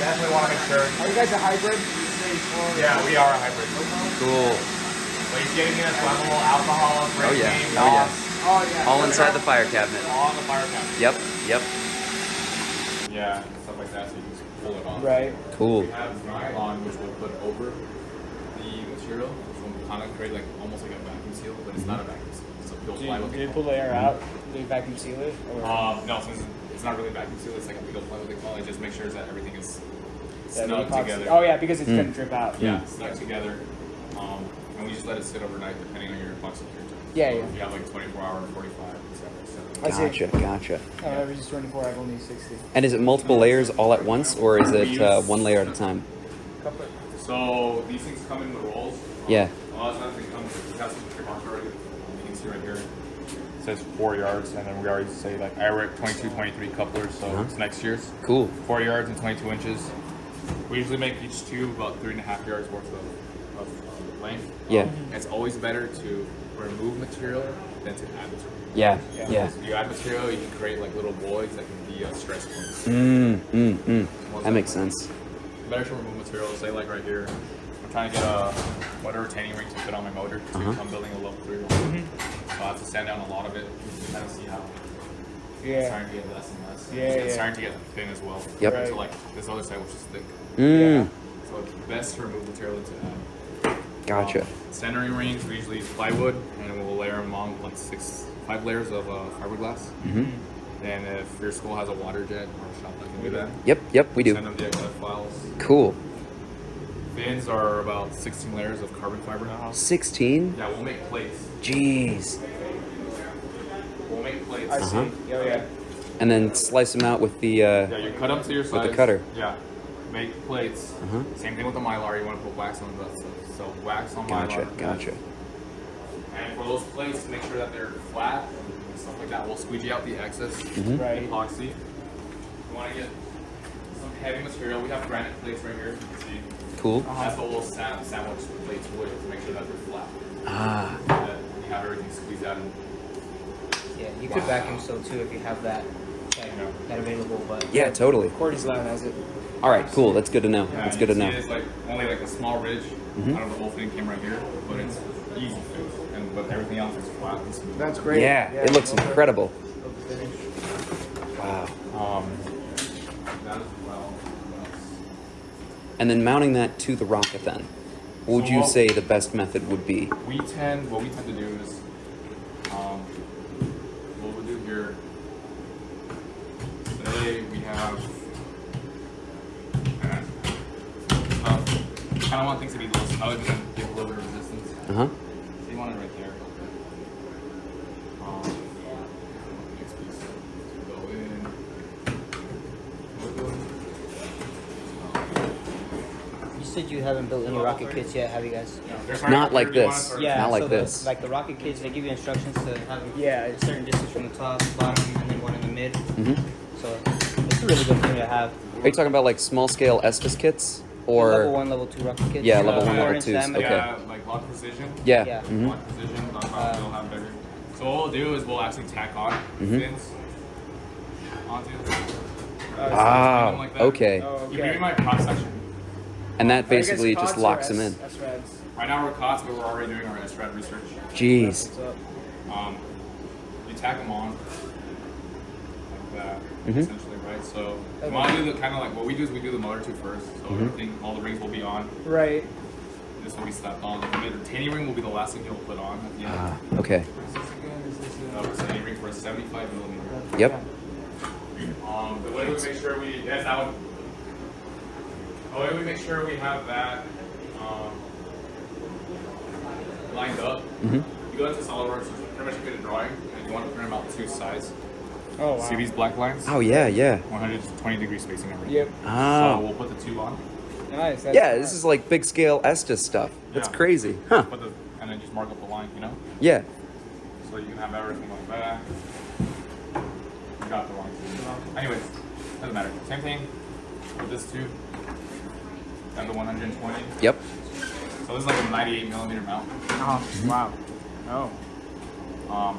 definitely want to make sure. Are you guys a hybrid? Yeah, we are a hybrid. Cool. But he's getting in as level, alcohol, Oh yeah. braking, Oh yeah. Oh yeah. All inside the fire cabinet. all on the fire cabinet. Yep. Yep. Yeah, stuff like that, so you can just pull it off. Right. Cool. We have nylon, which we'll put over the material, which will kind of create like almost like a vacuum seal, but it's not a vacuum seal. It's a pure plywood. Do you pull the air out? Do you vacuum seal it? Or? No, since it's not really vacuum seal, it's like a pure plywood they call it. It just makes sure that everything is Yeah, snug together. Oh yeah, because it's gonna drip out. Yeah, snug together. And we just let it sit overnight depending on your epoxy cure time. Yeah, So yeah. If you have like 24 hour, 45, etc. I see. Gotcha. Oh, if it's just 24, I've only 60. And is it multiple layers all at once, or is it one layer at a time? So these things come in the rolls. Yeah. A lot of times they come, it has some marks already. You can see right here. It says 4 yards, and then we already say like I work 22, 23 couplers, so it's next year's. Cool. 4 yards and 22 inches. We usually make each tube about 3.5 yards worth of length. Yeah. It's always better to remove material than to add material. Yeah. If you add material, you can create like little voids that can be stress points. That makes sense. Better to remove material. Say like right here, I'm trying to get a water retaining ring to fit on my motor. So I'm building a level 3 one. So I have to sand down a lot of it. You can kind of see how it's starting to get less and less. It's starting to get thin as well. Yep. Right. So like this other side, which is thick. So it's best to remove material than to add. Gotcha. Centering rings, we usually use plywood, and we'll layer them on like 5 layers of fiberglass. And if your school has a water jet or a shop that can do that, Yep, we do. send them the XF files. Cool. Fins are about 16 layers of carbon fiber now. 16? Yeah, we'll make plates. Jeez. We'll make plates. I see. Oh yeah. And then slice them out with the. Yeah, you cut them to your size. With the cutter. Yeah. Make plates. Same thing with the mylar. You want to put wax on that stuff. So wax on mylar. Gotcha. And for those plates, to make sure that they're flat and stuff like that, we'll squeegee out the excess Right. epoxy. You want to get some heavy material. We have granite plates right here. You can see. Cool. That's what we'll sandwich the plates with to make sure that they're flat. That you have everything squeezed out. Yeah, you could vacuum seal too if you have that available, but Yeah, totally. Cordy's Loud has it. All right, cool. That's good to know. Yeah, That's good to know. It's like only like a small ridge. Out of the whole thing came right here, but it's easy fix. But everything else is flat and smooth. That's great. Yeah, it looks incredible. Wow. That as well. And then mounting that to the rocket then, what would you say the best method would be? What we tend to do is, what we'll do here, today we have, I kind of want things to be low, so I would give a little bit of resistance. So you want it right there. Next piece to go in. you said you haven't built any rocket kits yet, have you guys? Not like this. Yeah, Not like so this. Like the rocket kits, they give you instructions to have Yeah. a certain distance from the top, bottom, and then one in the mid. So it's a really good thing to have. Are you talking about like small scale Estes kits? Level Or 1, level 2 rocket kits. Yeah, level 1, 4 level inch 2s. diameter. Okay. Yeah, like lock precision. yeah. Yeah. Lock precision, they'll have better. So what we'll do is we'll actually tack on fins onto Ah, like that. okay. Oh, You bring okay. me my cross section. And that Are you guys basically just COTS or locks them in. S-Rads? Right now we're COTS, but we're already doing our SRAD research. Jeez. What's up? You tack them on like that, essentially, right? So we want to do the kind of like what we do is we do the motor tube first. So everything, all the rings will be on. Right. This will be slapped on. The retaining ring will be the last thing you'll put on at the end. Okay. Retaining ring for a 75 millimeter. Yep. The way we make sure that one. The way we make sure we have that lined up. You go into SolidWorks, pretty much get a drawing, and you want to print them out 2 sides. Oh wow. See these black lines? Oh yeah. 120 degree spacing everything. Yep. So Oh. we'll put the tube on. Nice. That's Yeah, smart. this is like big scale Estes stuff. That's Yeah. crazy. Huh. And then just mark up the line, you know? Yeah. So you can have everything like that. You got the line. Anyways, doesn't matter. Same thing with this tube. And the 120. Yep. So this is like a 98 millimeter mount. Oh, wow. Oh.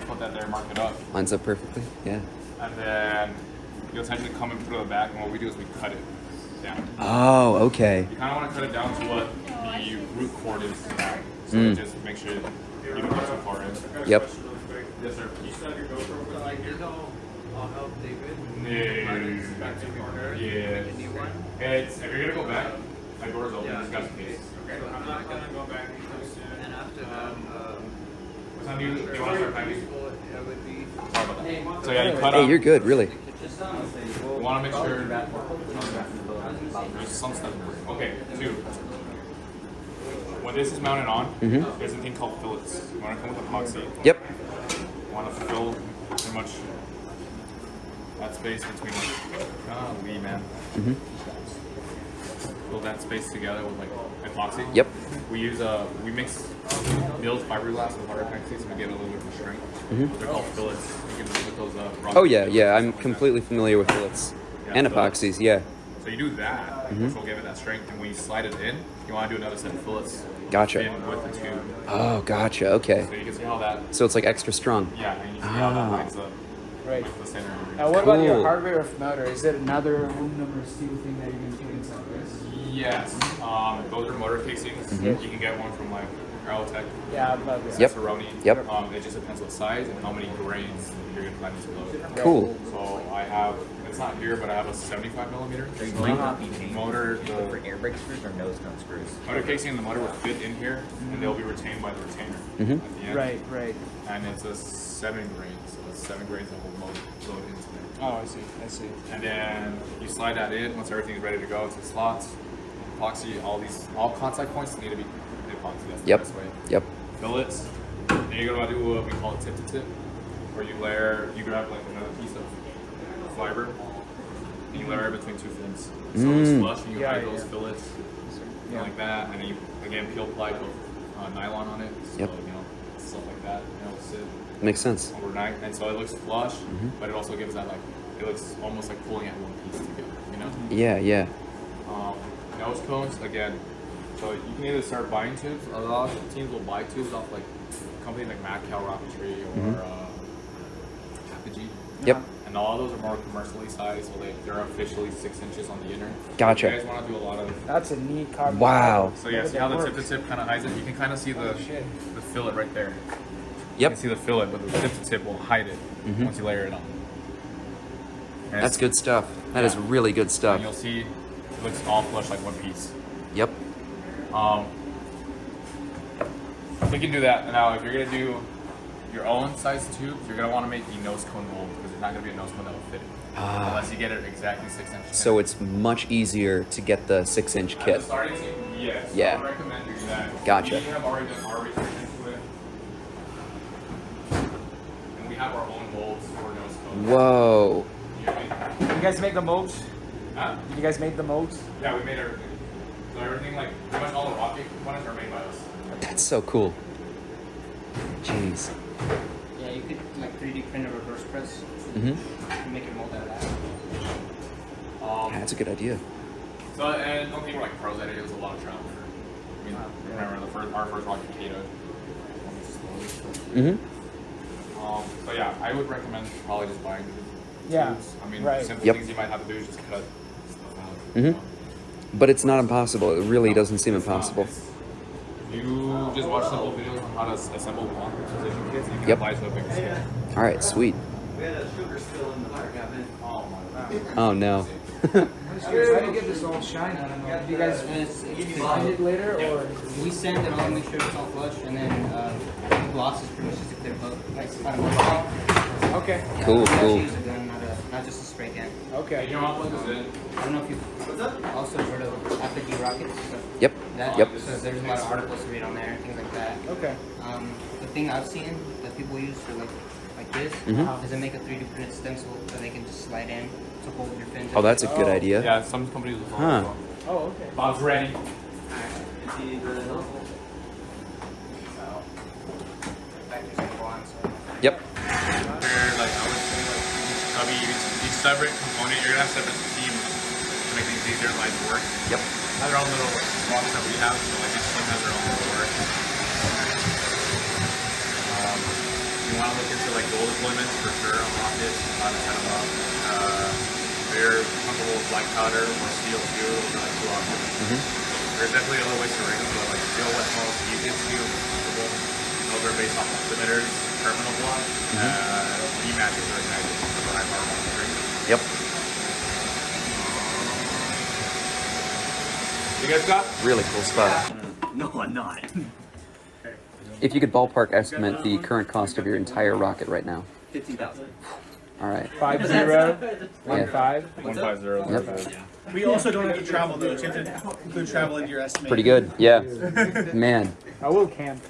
Put that there, mark it up. Lines up perfectly. Yeah. And then you'll technically come and put it on the back, and what we do is we cut it down. Oh, okay. You kind of want to cut it down to what the root cord is now. So just make sure you don't go too far in. Yep. Yes, sir. I'll help David. Yeah. It's, if you're gonna go back, my door's open. Just got some case. I'm not gonna go back anytime soon. And after that, What time do you want to start timing? it would be. Sorry about that. So yeah, you cut Hey, up. you're good, really. You want to make sure. There's some stuff. Okay, 2. When this is mounted on, there's a thing called fillets. You want to come with epoxy. Yep. You want to fill pretty much that space between. Golly, man. Fill that space together with like epoxy. Yep. We use we mix milled fiberglass with hard epoxy so we get a little bit of strength. They're called fillets. You can look those up. Oh yeah. I'm completely familiar with fillets and epoxies. Yeah. So you do that, which will give it that strength, and when you slide it in, you want to do another set of fillets. Gotcha. In with the tube. Oh, gotcha. Okay. So you can see how that. So it's like extra strong. Yeah, and you see how that lines up Right. with the center. Now, what about your Cool. hardware of motor? Is it another aluminum or steel thing that you're going to put inside this? Yes. Those are motor casings. You can get one from like Aerotech. Yeah, I'd love this. Yep. Cerrone. Yep. It just depends what size and how many grains you're gonna plan to load. Cool. So I have, it's not here, but I have a 75 millimeter. They might not be made Motor, for the air brake screws or nose cone screws. motor casing and the motor will fit in here, and they'll be retained by the retainer at the end. Right, right. And it's a 7 grain, so it's 7 grains that will load into there. Oh, I see. And then you slide that in once everything's ready to go into the slots. Epoxy, all contact points need to be epoxy. That's the Yep. best way. Yep. Fillets. Then you're gonna do what we call a tip to tip, where you grab like another piece of fiber, and you layer it between 2 fins. So it's flush, and you hide those fillets, something like that, and then you again peel ply, put nylon on it, so Yep. stuff like that, sit Makes sense. overnight, and so it looks flush, but it also gives that it looks almost like pulling at one piece together, Yeah. Nose cones, again, so you can either start buying tubes. A lot of teams will buy tubes off like companies like Maccal Rocketry or Apogee. Yep. And all of those are more commercially sized, so they're officially 6 inches on the inner. Gotcha. If you guys want to do a lot of. That's a neat carbon. Wow. So yeah, see how the tip to tip kind of hides it? You can kind of see the fillet right there. You Yep. can see the fillet, but the tip to tip will hide it once you layer it on. And That's good stuff. That is really good And stuff. you'll see it looks all flush like one piece. Yep. We can do that. Now, if you're gonna do your own size tube, you're gonna want to make the nose cone mold because there's not gonna be a nose cone that will fit it unless you get it exactly 6 inches. So it's much easier to get the 6-inch At the kit. starting team, yes. Yeah. I would recommend doing that. Gotcha. We have already done our research into it, and we have our own molds for nose cone. Whoa. You know what I mean? You guys make the molds? Huh? You guys made the molds? Yeah, we made everything. So everything, like pretty much all the rocket components are made by us. That's so cool. Jeez. Yeah, you could like 3D print a reverse press Mm-hmm. and make it mold out of that. Yeah, that's a good idea. So, and don't think we're like pros at it. It was a lot of trial and error. I mean, remember our first rocket Kato. Mm-hmm. So yeah, I would recommend probably just buying the Yeah, tubes. I mean, right. simple Yep. things you might have to do is just cut stuff out. Mhm. But it's not impossible. It really doesn't seem impossible. You just watch simple videos on how to assemble block position kits. You can Yep. apply to a bigger scale. All right, sweet. We had a sugar spill in the fire cabinet. Oh my god. Oh no. I'm just curious, how do you get this all shine? I don't know. Do you guys find it later or? We sand it all, make sure it's all flush, and then gloss is pretty much just a clear coat. Like, I don't know. Okay. Cool, We actually cool. use a gun, not just a spray can. Okay. You know what plug is in? I don't know if you've also heard of Apogee rockets. So Yep. that, Yep. So there's a lot of articles to read on there, things like that. Okay. The thing I've seen that people use for like this Mhm. is to make a 3D printed stencil so they can just slide in to hold your fins. Oh, that's a good idea. Yeah, some companies will follow Huh. as well. Oh, okay. Bob's ready. Back to sample on, so. Yep. Like I would say, like each separate component, you're gonna have separate teams to make things easier and lights work. Yep. Have their own little blocks that we have, so like each team has their own little work. You want to look into like goal deployments for sure on rockets, how to set them up. you're comfortable with black powder or steel too, those are like two options. There's definitely other ways to rig them, but like steel what's most easiest to use, comfortable. Those are based off altimeters, terminal blocks, key matches or igniters for high power monitoring. Yep. You guys got? Really cool stuff. No, I'm not. If you could ballpark estimate the current cost of your entire rocket right now. 50,000. All right. 50, 15. 150. Yep. We also don't have to travel though. You have to include travel into your estimate. Pretty good. Yeah. Man. I will camp.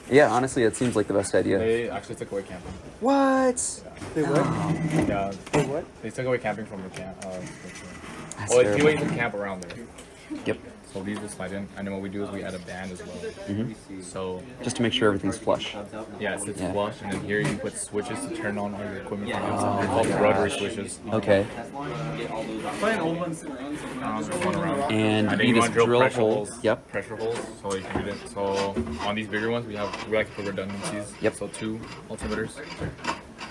Yeah, honestly, it seems like the best idea. They actually took away camping. What? They what? Yeah. They what? They took away camping from the camp. That's Well, terrible. you can camp around there. Yep. So these will slide in, and then what we do is we add a band as well. So Just to make sure everything's flush. yeah, it sits Yeah. flush, and then here you put switches to turn on all your equipment from outside. They're called rotary switches. Okay. Playing old ones and There's one around. And then you you just want to drill drill a pressure hole. holes. Yep. Pressure holes, so you can read it. So on these bigger ones, we like to put redundancies. Yep. So 2 altimeters.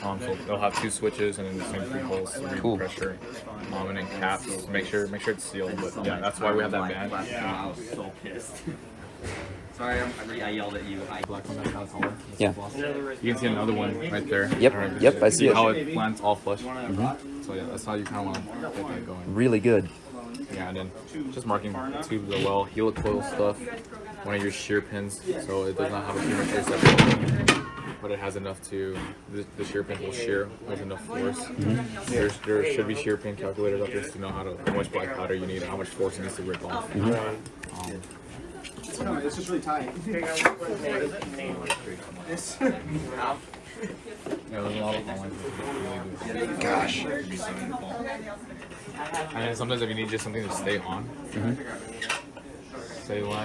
So they'll have 2 switches and then the same 3 holes to read Cool. pressure. And then caps. Make sure it's sealed. But yeah, that's why we have that band. I was so pissed. Sorry, I yelled at you. Black one, that's how it's all. Yeah. You can see another one right there. Yep, Alright, yep, I see it. how it lands all flush. So yeah, that's how you kind of want to get that going. Really good. Yeah, and then just marking tubes as well, helicoil stuff, one of your shear pins, so it does not have a premature separation, but it has enough to, the shear pin will shear with enough force. There should be shear pin calculators out there to know how much black powder you need and how much force it needs to rip off. It's just really tight. This. Yeah, there's a lot of online videos. Gosh. And then sometimes if you need just something to stay on, say what?